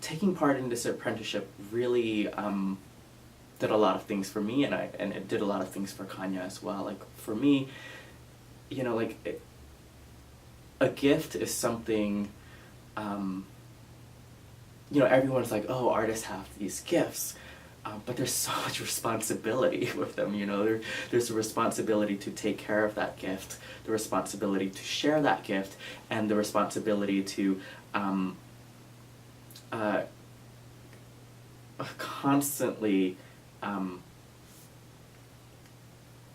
taking part in this apprenticeship really did a lot of things for me, and it did a lot of things for Kanya as well. Like for me, you know, like a gift is something, you know, everyone's like, oh, artists have these gifts, but there's so much responsibility with them, you know. There's a responsibility to take care of that gift, the responsibility to share that gift, and the responsibility to constantly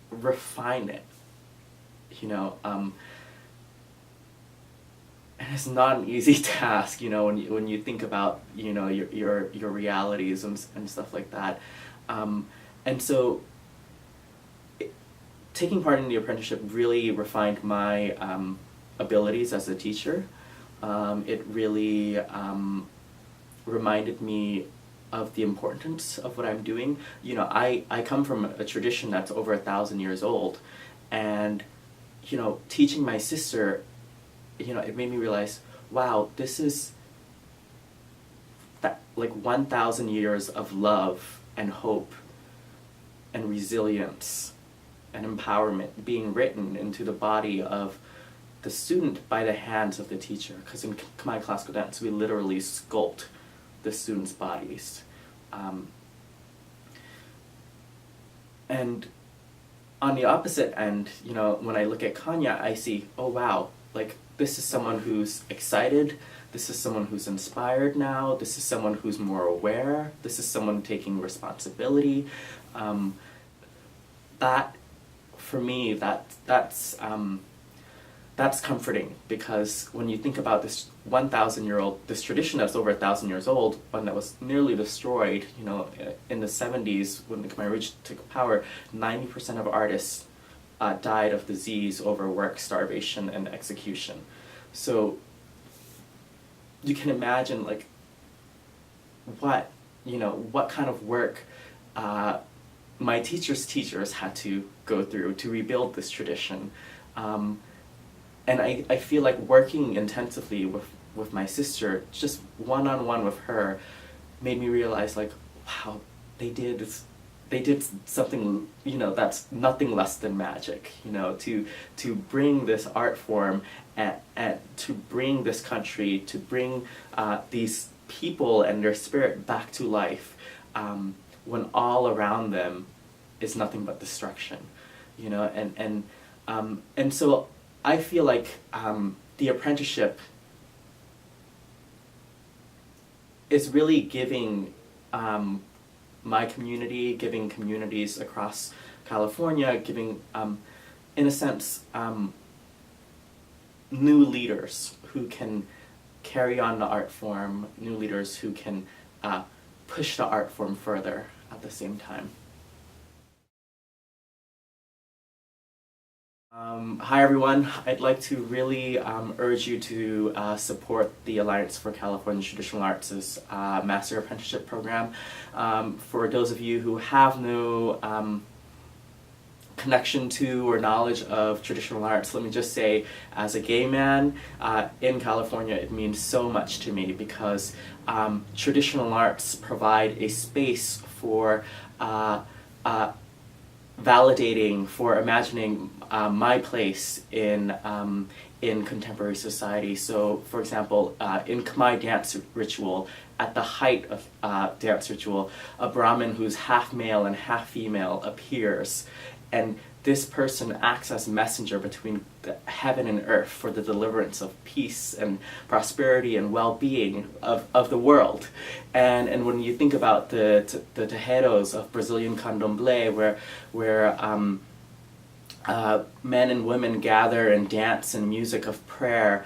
refine it, you know. And it's not an easy task, you know, when you think about, you know, your realities and stuff like that. And so taking part in the apprenticeship really refined my abilities as a teacher. It really reminded me of the importance of what I'm doing. You know, I come from a tradition that's over 1,000 years old, and, you know, teaching my sister, you know, it made me realize, wow, this is that, like 1,000 years of love and hope and resilience and empowerment being written into the body of the student by the hands of the teacher. Because in Khmer classical dance, we literally sculpt the students' bodies. And on the opposite end, you know, when I look at Kanya, I see, oh wow, like this is someone who's excited, this is someone who's inspired now, this is someone who's more aware, this is someone taking responsibility. That, for me, that's comforting, because when you think about this 1,000-year-old, this tradition that's over 1,000 years old, one that was nearly destroyed, you know, in the 70s when the Khmer Rouge took power, 90% of artists died of disease, overwork, starvation, and execution. So you can imagine, like, what kind of work my teachers' teachers had to go through to rebuild this tradition. And I feel like working intensively with my sister, just one-on-one with her, made me realize, like, wow, they did something, you know, that's nothing less than magic, you know, to bring this art form and to bring this country, to bring these people and their spirit back to life, when all around them is nothing but destruction, you know. And so I feel like the apprenticeship is really giving my community, giving communities across California, giving, in a sense, new leaders who can carry on the art form, new leaders who can push the art form further at the same time. Hi everyone, I'd like to really urge you to support the Alliance for California Traditional Arts' Master Apprenticeship Program. For those of you who have no connection to or knowledge of traditional arts, let me just say, as a gay man in California, it means so much to me, because traditional arts provide a space for validating, for imagining my place in contemporary society. So, for example, in Khmer dance ritual, at the height of dance ritual, a Brahmin who's half male and half female appears, and this person acts as messenger between heaven and earth for the deliverance of peace and prosperity and well-being of the world. And when you think about the terreiros of Brazilian candomblé, where men and women gather and dance in music of prayer,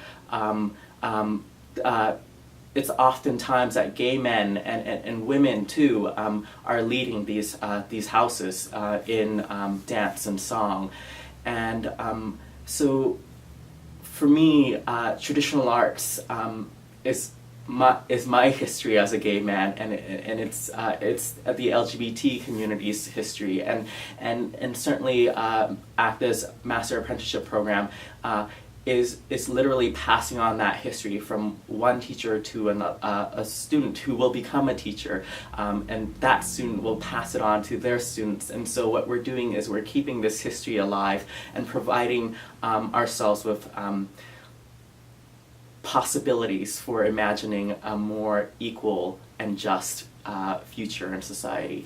it's oftentimes that gay men and women too are leading these houses in dance and song. And so for me, traditional arts is my history as a gay man, and it's the LGBT community's history, and certainly ACTA's Master Apprenticeship Program is literally passing on that history from one teacher to a student who will become a teacher, and that student will pass it on to their students. And so what we're doing is we're keeping this history alive and providing ourselves with possibilities for imagining a more equal and just future in society.